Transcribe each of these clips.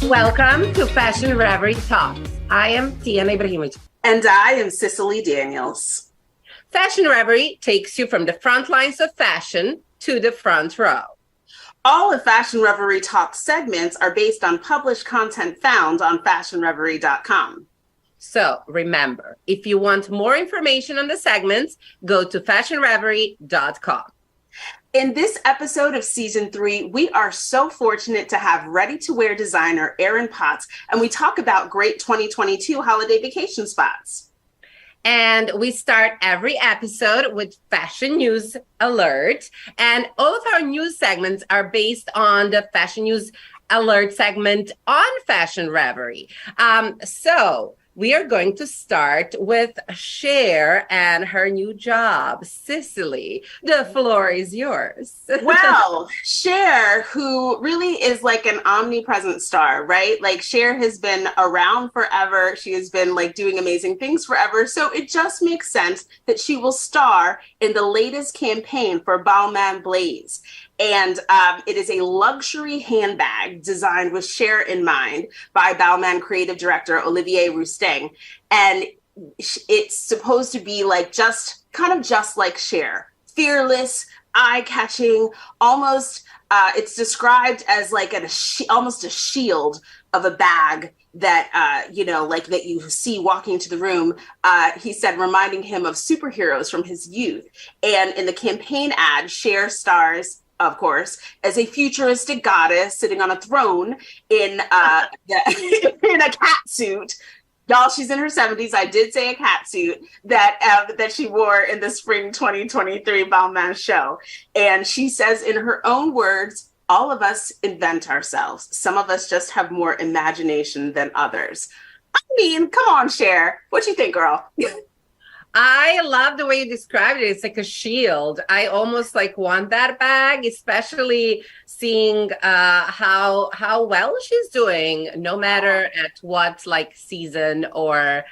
Welcome to Fashion Reverie Talks. I am Tiana Ibrahimovic. And I am Cicely Daniels. Fashion Reverie takes you from the front lines of fashion to the front row. All of Fashion Reverie Talk segments are based on published content found on fashionreverie.com. So remember, if you want more information on the segments, go to fashionreverie.com. In this episode of season 3, we are so fortunate to have ready-to-wear designer Erin Potts, and we talk about great 2022 holiday vacation spots. And we start every episode with Fashion News Alert. And all of our news segments are based on the Fashion News Alert segment on Fashion Reverie. So we are going to start with Cher and her new job. Cicely, the floor is yours. Well, Cher, who really is like an omnipresent star, right? Like Cher has been around forever. She has been like doing amazing things forever. So it just makes sense that she will star in the latest campaign for Balmain Blaze. And it is a luxury handbag designed with Cher in mind by Balmain creative director Olivier Rousteing. And it's supposed to be like just like Cher, fearless, eye-catching, almost it's described as like almost a shield of a bag that, that you see walking into the room, he said, reminding him of superheroes from his youth. And in the campaign ad, Cher stars, of course, as a futuristic goddess sitting on a throne in in a cat suit. Y'all, she's in her 70s. I did say a cat suit that she wore in the spring 2023 Balmain show. And she says in her own words, all of us invent ourselves. Some of us just have more imagination than others. I mean, come on, Cher. What you think, girl? I love the way you described it. It's like a shield. I almost like want that bag, especially seeing how well she's doing, no matter at what like season or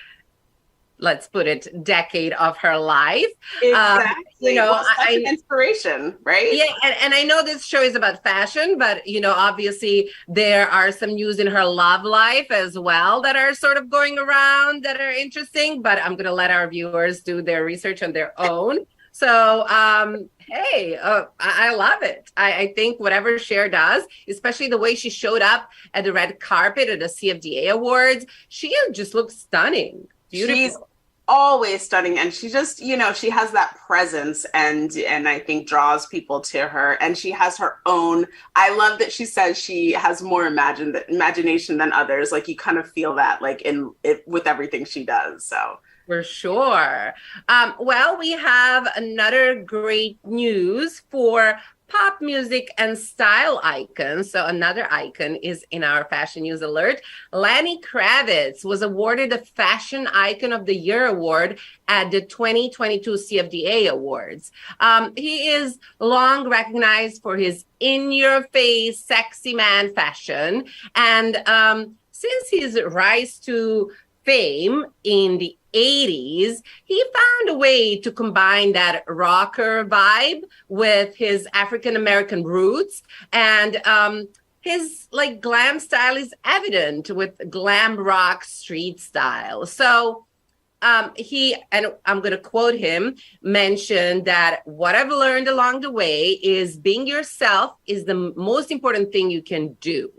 let's put it decade of her life. Exactly. An inspiration, right? Yeah, and I know this show is about fashion, but obviously there are some news in her love life as well that are sort of going around that are interesting. But I'm gonna let our viewers do their research on their own. So hey, I love it. I think whatever Cher does, especially the way she showed up at the red carpet at the CFDA Awards, she just looks stunning. Beautiful. She's always stunning, and she just she has that presence and I think draws people to her, and she has her own. I love that she says she has more imagination than others. Like you kind of feel that like with everything she does. So for sure. Well, we have another great news for pop music and style icons. So another icon is in our Fashion News Alert. Lenny Kravitz was awarded the Fashion Icon of the Year award at the 2022 CFDA Awards. He is long recognized for his in-your-face, sexy man fashion. And since his rise to fame in the 80s, he found a way to combine that rocker vibe with his African-American roots. And his like glam style is evident with glam rock street style. So he, and I'm going to quote him, mentioned that what I've learned along the way is being yourself is the most important thing you can do,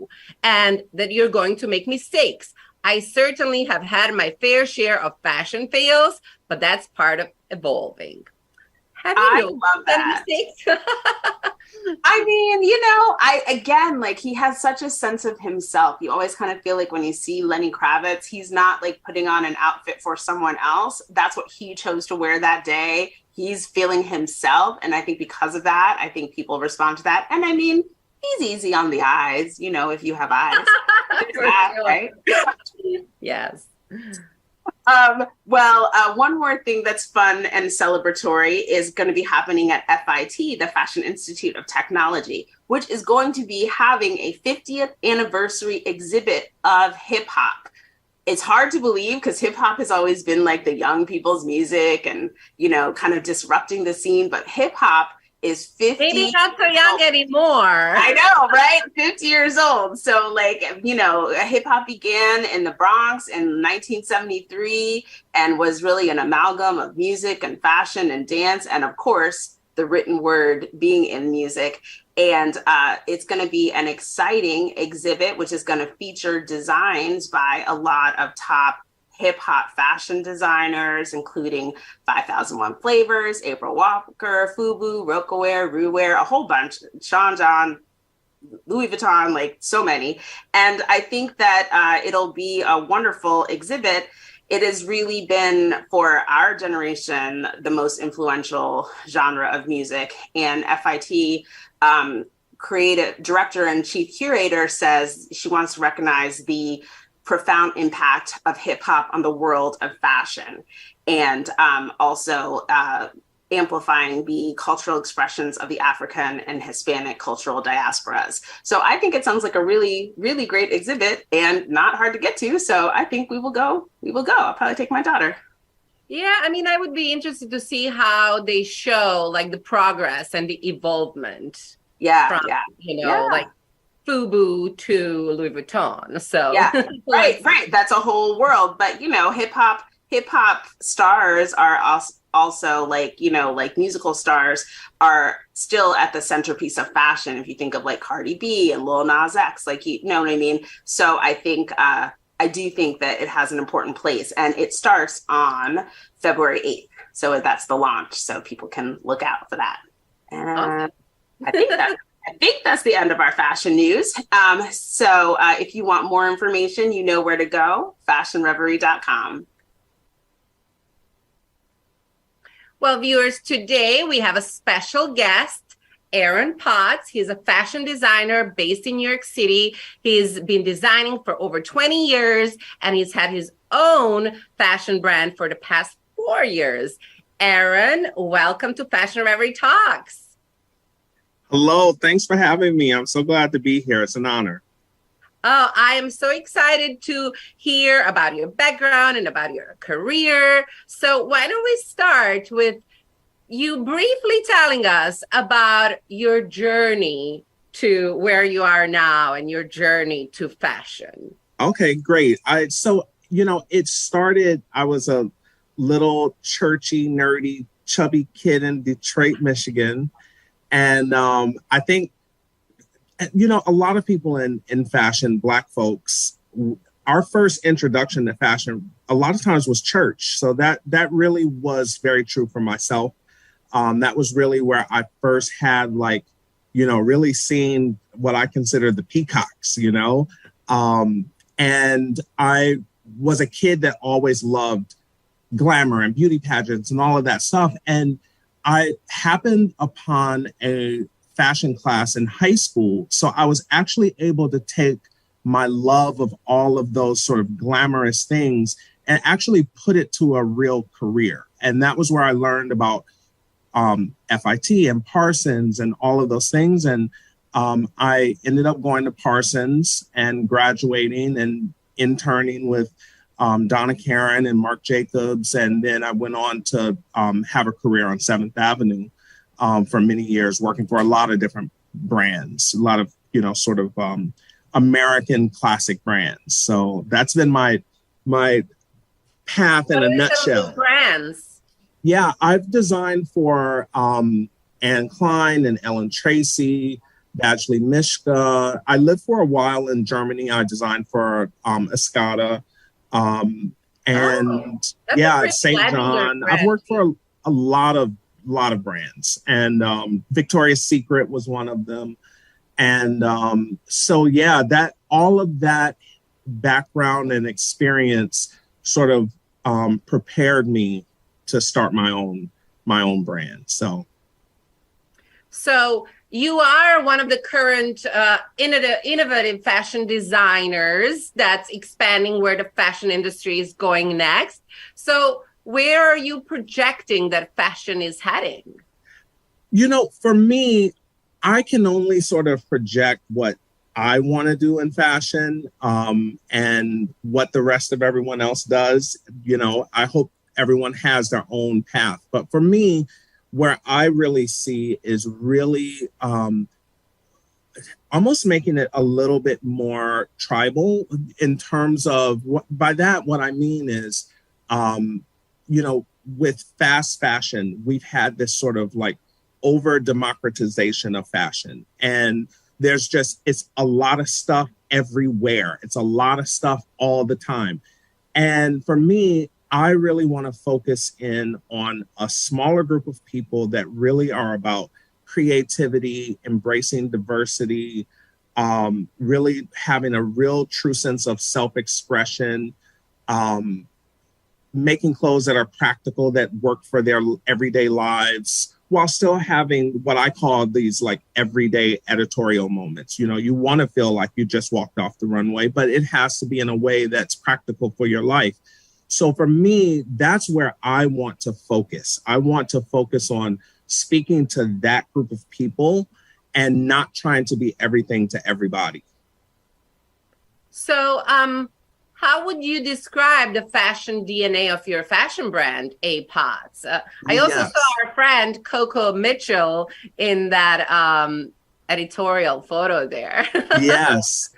and that you're going to make mistakes. I certainly have had my fair share of fashion fails, but that's part of evolving. Have you love that. I mean, again, like he has such a sense of himself. You always kind of feel like when you see Lenny Kravitz, he's not like putting on an outfit for someone else. That's what he chose to wear that day. He's feeling himself. And I think because of that, I think people respond to that. And I mean, he's easy on the eyes, if you have eyes. Right? Yes. One more thing that's fun and celebratory is going to be happening at FIT, the Fashion Institute of Technology, which is going to be having a 50th anniversary exhibit of hip hop. It's hard to believe because hip hop has always been like the young people's music and, kind of disrupting the scene. But hip hop is Maybe 50. not so young anymore. I know, right? 50 years old. So, like, hip hop began in the Bronx in 1973 and was really an amalgam of music and fashion and dance. And of course, the written word being in music. And it's going to be an exciting exhibit, which is going to feature designs by a lot of top hip hop fashion designers, including 5001 Flavors, April Walker, Fubu, Rocawear, Ruwear, a whole bunch, Sean John, Louis Vuitton, like so many. And I think that it'll be a wonderful exhibit. It has really been, for our generation, the most influential genre of music. And FIT creative director and chief curator says she wants to recognize the profound impact of hip hop on the world of fashion, and also amplifying the cultural expressions of the African and Hispanic cultural diasporas. So I think it sounds like a really, really great exhibit and not hard to get to. So I think we will go. I'll probably take my daughter. Yeah, I mean, I would be interested to see how they show like the progress and the evolvement. Yeah, from, like Fubu to Louis Vuitton. So yeah, right. That's a whole world. But hip hop stars are also like musical stars are still at the centerpiece of fashion. If you think of like Cardi B and Lil Nas X, like you know what I mean. So I think I do think that it has an important place, and it starts on February 8th. So that's the launch. So people can look out for that. And I think that's the end of our fashion news. So if you want more information, you know where to go, fashionreverie.com. Well, viewers, today we have a special guest, Aaron Potts. He's a fashion designer based in New York City. He's been designing for over 20 years, and he's had his own fashion brand for the past 4 years. Aaron, welcome to Fashion Reverie Talks. Hello, thanks for having me. I'm so glad to be here. It's an honor. Oh, I am so excited to hear about your background and about your career. So why don't we start with you briefly telling us about your journey to where you are now and your journey to fashion. Okay, great. It started, I was a little churchy, nerdy, chubby kid in Detroit, Michigan. And I think, a lot of people in fashion, Black folks, our first introduction to fashion a lot of times was church. So that really was very true for myself. That was really where I first had really seen what I consider the peacocks, and I was a kid that always loved glamour and beauty pageants and all of that stuff. And I happened upon a fashion class in high school. So I was actually able to take my love of all of those sort of glamorous things and actually put it to a real career. And that was where I learned about FIT and Parsons and all of those things. And I ended up going to Parsons and graduating and interning with Donna Karen and Marc Jacobs. And then I went on to have a career on 7th Avenue for many years, working for a lot of different brands, a lot of, American classic brands. So that's been my path in a nutshell. Brands? Yeah, I've designed for Anne Klein and Ellen Tracy, Badgley Mischka. I lived for a while in Germany. I designed for Escada. St. John. I've worked for a lot of brands, and Victoria's Secret was one of them. And that all of that background and experience sort of prepared me to start my own brand. So you are one of the current innovative fashion designers that's expanding where the fashion industry is going next. So where are you projecting that fashion is heading? For me, I can only sort of project what I want to do in fashion and what the rest of everyone else does. I hope everyone has their own path. But for me, where I really see is really almost making it a little bit more tribal in terms of by that, what I mean is, you know, with fast fashion, we've had this sort of like over democratization of fashion. And there's just, it's a lot of stuff everywhere. It's a lot of stuff all the time. And for me, I really want to focus in on a smaller group of people that really are about creativity, embracing diversity, really having a real true sense of self-expression, making clothes that are practical, that work for their everyday lives, while still having what I call these like everyday editorial moments. You know, you want to feel like you just walked off the runway, but it has to be in a way that's practical for your life. So for me, that's where I want to focus. I want to focus on speaking to that group of people and not trying to be everything to everybody. So, how would you describe the fashion DNA of your fashion brand, A-Pots? I also saw our friend Coco Mitchell in that editorial photo there. Yes.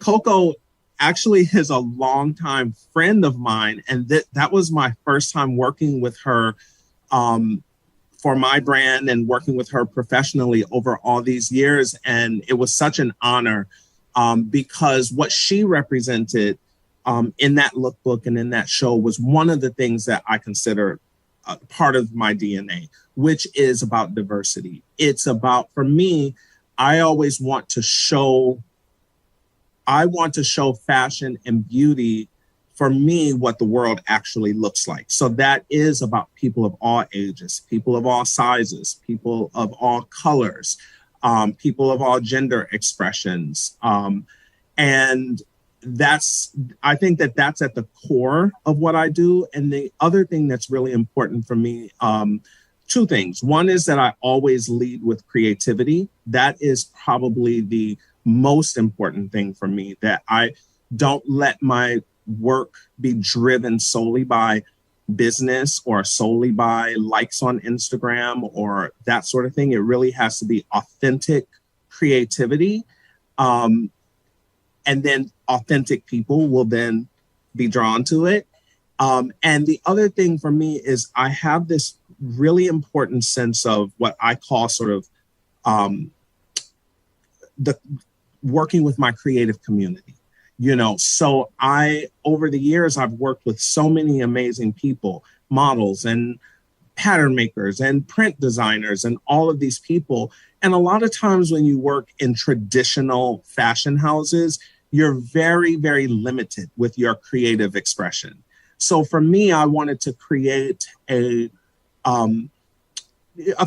Coco actually is a longtime friend of mine. And that was my first time working with her for my brand and working with her professionally over all these years. And it was such an honor because what she represented in that lookbook and in that show was one of the things that I consider part of my DNA, which is about diversity. It's about, for me, I always want to show fashion and beauty, for me, what the world actually looks like. So that is about people of all ages, people of all sizes, people of all colors, people of all gender expressions. And I think that's at the core of what I do. And the other thing that's really important for me, two things. One is that I always lead with creativity. That is probably the most important thing for me, that I don't let my work be driven solely by business or solely by likes on Instagram or that sort of thing. It really has to be authentic creativity. And then authentic people will then be drawn to it. And the other thing for me is I have this really important sense of what I call sort of the working with my creative community. You know, so over the years, I've worked with so many amazing people, models and pattern makers and print designers and all of these people. And a lot of times when you work in traditional fashion houses, you're very, very limited with your creative expression. So for me, I wanted to create a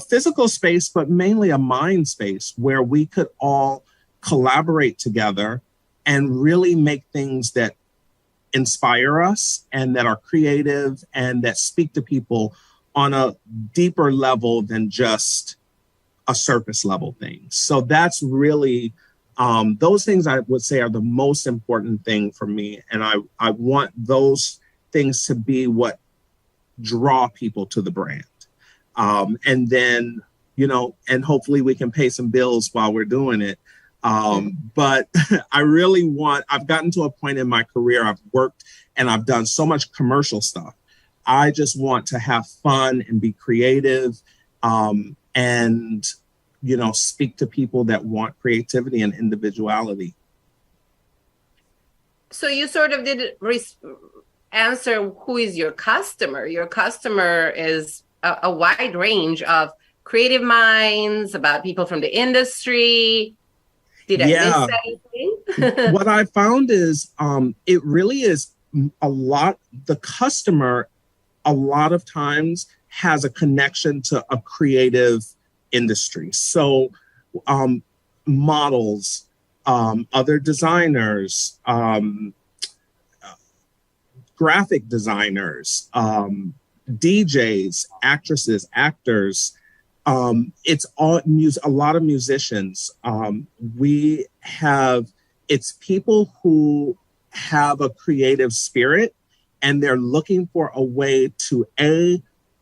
physical space, but mainly a mind space where we could all collaborate together and really make things that inspire us and that are creative and that speak to people on a deeper level than just a surface level thing. So that's really, those things I would say are the most important thing for me. And I want those things to be what draw people to the brand. And then, you know, and hopefully we can pay some bills while we're doing it. But I've gotten to a point in my career, I've worked and I've done so much commercial stuff. I just want to have fun and be creative, and, you know, speak to people that want creativity and individuality. So you sort of did answer who is your customer. Your customer is a wide range of creative minds, about people from the industry. Did I miss anything? What I found is it really is the customer a lot of times has a connection to a creative industry. So models, other designers, graphic designers, DJs, actresses, actors. It's all a lot of musicians. It's people who have a creative spirit and they're looking for a way to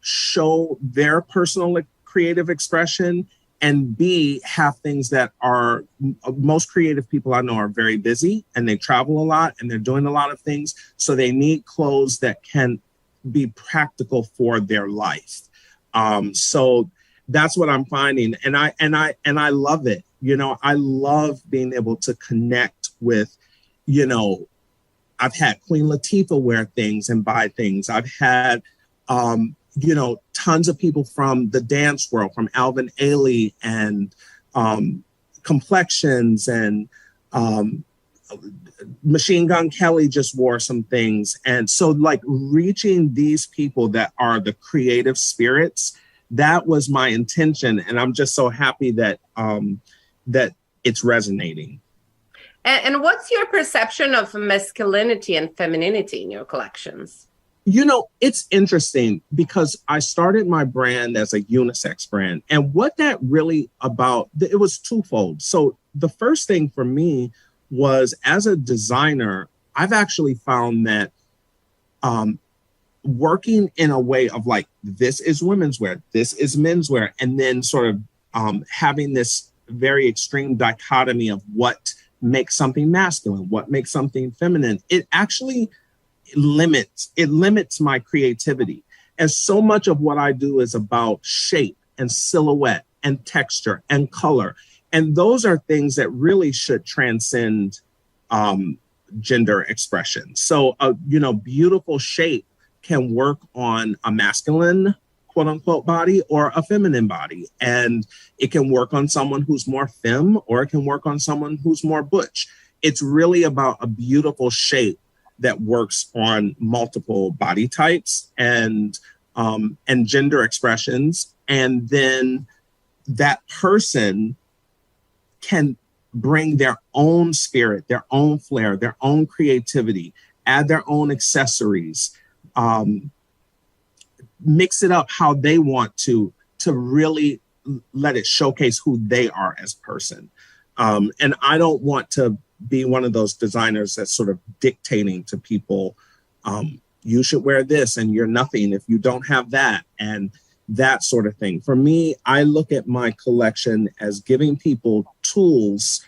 show their personal creative expression, and B, have things that are, most creative people I know are very busy and they travel a lot and they're doing a lot of things. So they need clothes that can be practical for their life. So that's what I'm finding. And I love it. You know, I love being able to connect with, you know, I've had Queen Latifah wear things and buy things. I've had, you know, tons of people from the dance world, from Alvin Ailey and Complexions, and Machine Gun Kelly just wore some things. And so like reaching these people that are the creative spirits, that was my intention. And I'm just so happy that that it's resonating. And what's your perception of masculinity and femininity in your collections? You know, it's interesting because I started my brand as a unisex brand. And what that really about, it was twofold. So the first thing for me was, as a designer, I've actually found that working in a way of like, this is women's wear, this is menswear, and then sort of having this very extreme dichotomy of what makes something masculine, what makes something feminine, it actually limits my creativity. And so much of what I do is about shape and silhouette and texture and color. And those are things that really should transcend gender expression. So, you know, beautiful shape can work on a masculine, quote unquote, body or a feminine body. And it can work on someone who's more femme, or it can work on someone who's more butch. It's really about a beautiful shape that works on multiple body types and gender expressions. And then that person can bring their own spirit, their own flair, their own creativity, add their own accessories, mix it up how they want to really let it showcase who they are as a person. And I don't want to be one of those designers that's sort of dictating to people, you should wear this and you're nothing if you don't have that, and that sort of thing. For me, I look at my collection as giving people tools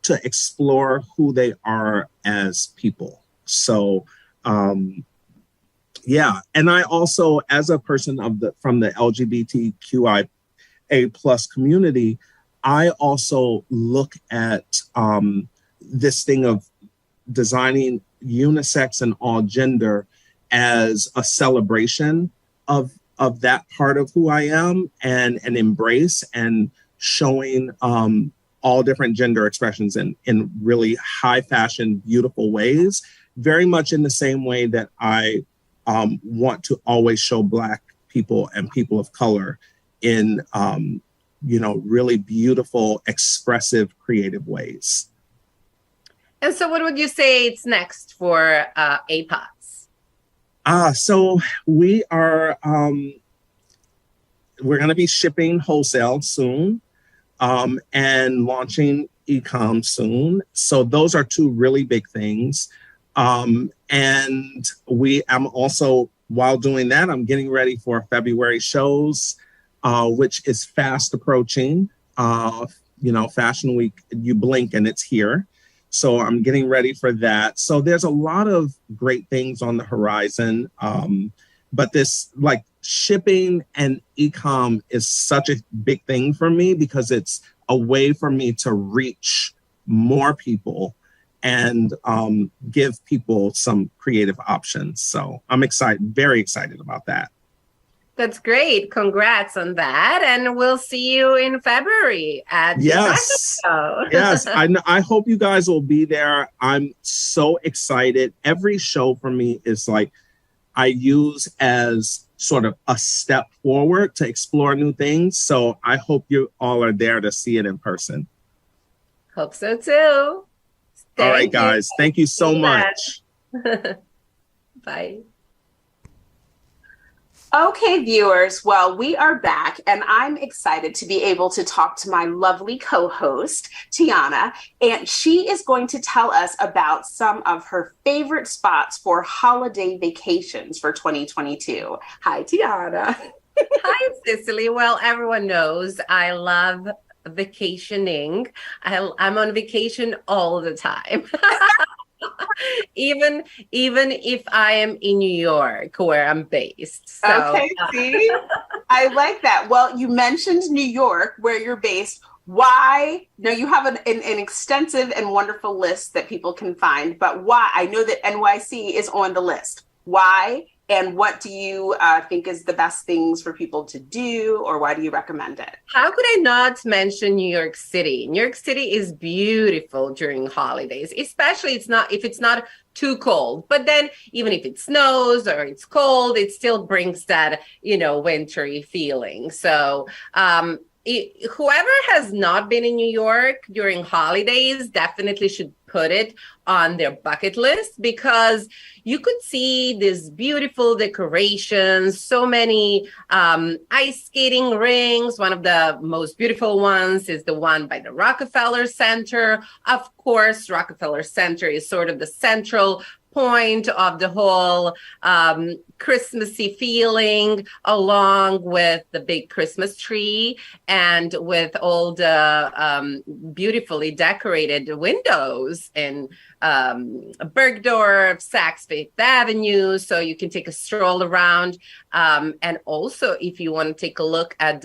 to explore who they are as people. So, yeah. And I also, as a person from the LGBTQIA+ community, I also look at this thing of designing unisex and all gender as a celebration of that part of who I am, and an embrace and showing all different gender expressions in really high fashion, beautiful ways, very much in the same way that I want to always show Black people and people of color in, you know, really beautiful, expressive, creative ways. And so what would you say it's next for APOTS? So we are, we're going to be shipping wholesale soon, and launching e-com soon. So those are two really big things. And I'm also, while doing that, I'm getting ready for February shows, which is fast approaching. You know, Fashion Week, you blink and it's here. So I'm getting ready for that. So there's a lot of great things on the horizon. But this, like, shipping and e-com is such a big thing for me because it's a way for me to reach more people and give people some creative options. So I'm excited, very excited about that. That's great. Congrats on that. And we'll see you in February at the fashion show. Yes. I hope you guys will be there. I'm so excited. Every show for me is like, I use as sort of a step forward to explore new things. So I hope you all are there to see it in person. Hope so too. All right, guys. Thank you so much. Bye. Okay, viewers, well, we are back, and I'm excited to be able to talk to my lovely co-host, Tiana, and she is going to tell us about some of her favorite spots for holiday vacations for 2022. Hi, Tiana. Hi, Cicely. Well, everyone knows I love vacationing. I'm on vacation all the time. even even if I am in New York, where I'm based. So Okay, see? I like that. Well, you mentioned New York, where you're based. Why? Now, you have an extensive and wonderful list that people can find, but why? I know that NYC is on the list. Why? And what do you think is the best things for people to do, or why do you recommend it? how could I not mention New York City? New York City is beautiful during holidays, especially it's not if it's not too cold. But then even if it snows or it's cold, it still brings that, wintry feeling. So, whoever has not been in New York during holidays definitely should put it on their bucket list because you could see these beautiful decorations, so many ice skating rings. One of the most beautiful ones is the one by the Rockefeller Center. Of course, Rockefeller Center is sort of the central point of the whole Christmassy feeling, along with the big Christmas tree and with all the beautifully decorated windows in Bergdorf, Saks Fifth Avenue. So you can take a stroll around. And also, if you want to take a look at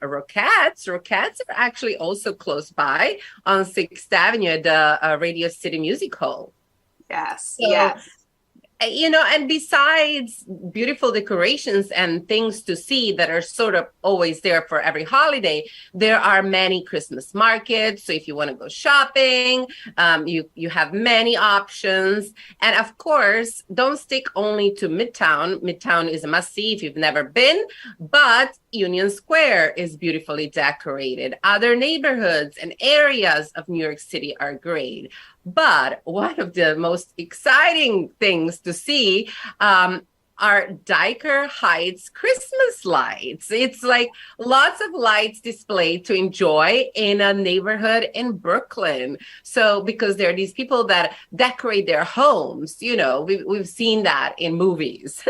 Roquettes are actually also close by on Sixth Avenue at the Radio City Music Hall. Yes, So, yes. and besides beautiful decorations and things to see that are sort of always there for every holiday, there are many Christmas markets. So if you want to go shopping, you have many options. And of course, don't stick only to Midtown. Midtown is a must-see if you've never been, but Union Square is beautifully decorated. Other neighborhoods and areas of New York City are great. But one of the most exciting things to see are Dyker Heights Christmas lights. It's like lots of lights displayed to enjoy in a neighborhood in Brooklyn. So because there are these people that decorate their homes, we've seen that in movies.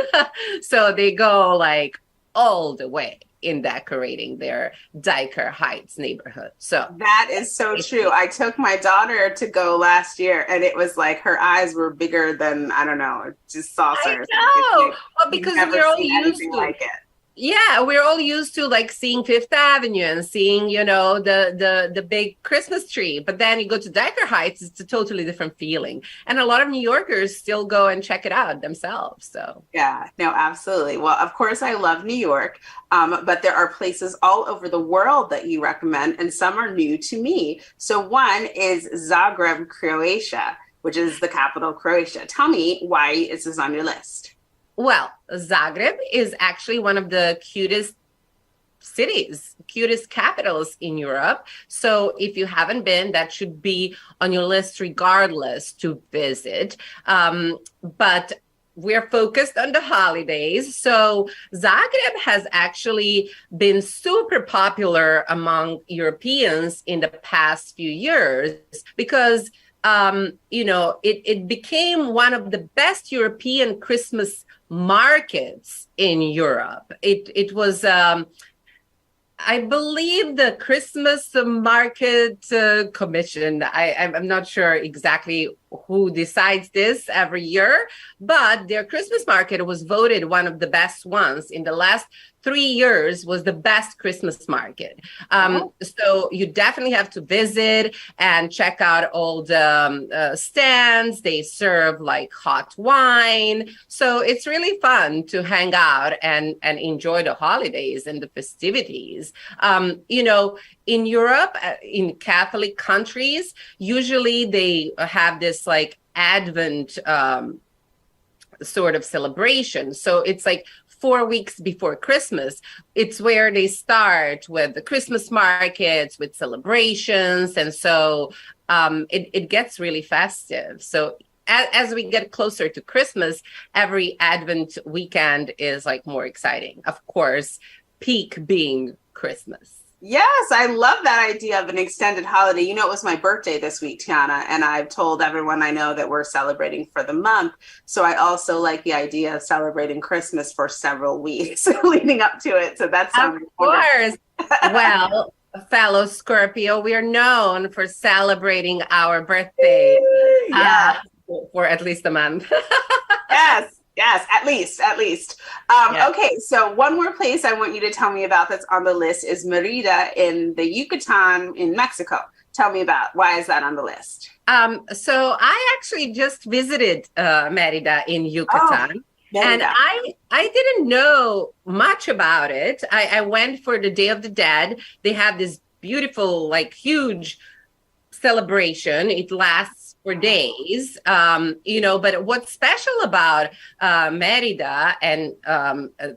So they go like all the way in decorating their Dyker Heights neighborhood. So That is so true. I took my daughter to go last year, and it was like her eyes were bigger than, I don't know, just I saucers. know. Well, You've because never we're all seen used anything to, like it. yeah, we're all used to like seeing Fifth Avenue and seeing, the big Christmas tree. But then you go to Dyker Heights, it's a totally different feeling. And a lot of New Yorkers still go and check it out themselves. So Yeah, no, absolutely. Well, of course, I love New York, but there are places all over the world that you recommend, and some are new to me. So one is Zagreb, Croatia, which is the capital of Croatia. Tell me why is this on your list? well, Zagreb is actually one of the cutest cities, cutest capitals in Europe. So if you haven't been, that should be on your list regardless to visit. But we're focused on the holidays. So Zagreb has actually been super popular among Europeans in the past few years because it became one of the best European Christmas markets in Europe. It was I believe the Christmas Market Commission. I'm not sure exactly who decides this every year, but their Christmas market was voted one of the best ones in the last 3 years. Was the best Christmas market. So you definitely have to visit and check out all the stands. They serve like hot wine, so it's really fun to hang out and enjoy the holidays and the festivities. In Europe, in Catholic countries, usually they have this like Advent sort of celebration. So it's like 4 weeks before Christmas. It's where they start with the Christmas markets, with celebrations. And so it gets really festive. So as we get closer to Christmas, every Advent weekend is like more exciting. Of course, peak being Christmas. Yes, I love that idea of an extended holiday. You know, it was my birthday this week, Tiana, and I've told everyone I know that we're celebrating for the month. So I also like the idea of celebrating Christmas for several weeks leading up to it. So that Of sounds course. Well, fellow Scorpio, we are known for celebrating our birthday uh, yeah. for at least a month. Yes, yes, at least. Yeah. Okay, so one more place I want you to tell me about that's on the list is Merida in the Yucatan in Mexico. Tell me about why is that on the list? So I actually just visited Merida in Oh, Yucatan. And Merida. I didn't know much about it. I went for the Day of the Dead. They have this beautiful, like huge celebration. It lasts for days, but what's special about Merida and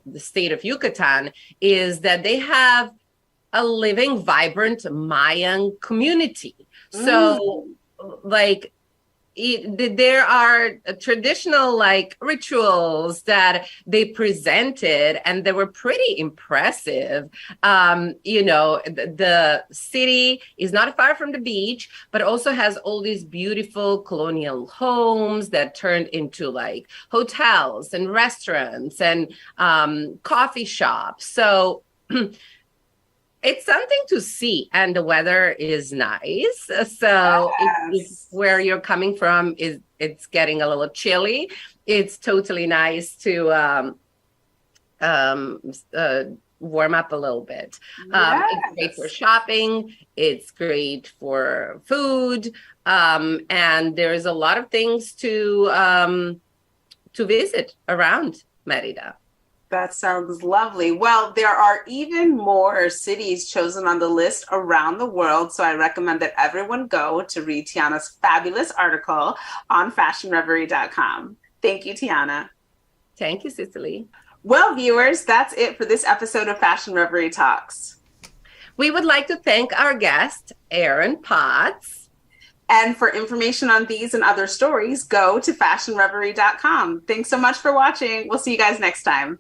the state of Yucatan is that they have a living, vibrant Mayan community. So, like, there are traditional like rituals that they presented and they were pretty impressive. The city is not far from the beach but also has all these beautiful colonial homes that turned into like hotels and restaurants and coffee shops. So it's something to see, and the weather is nice. So if Yes. where you're coming from is it's getting a little chilly, it's totally nice to um, uh, warm up a little bit. It's great for Yes. shopping. It's great for food, and there's a lot of things to visit around Merida. That sounds lovely. Well, there are even more cities chosen on the list around the world. So I recommend that everyone go to read Tiana's fabulous article on fashionreverie.com. Thank you, Tiana. Thank you, Cicely. Well, viewers, that's it for this episode of Fashion Reverie Talks. We would like to thank our guest, Aaron Potts. And for information on these and other stories, go to fashionreverie.com. Thanks so much for watching. We'll see you guys next time.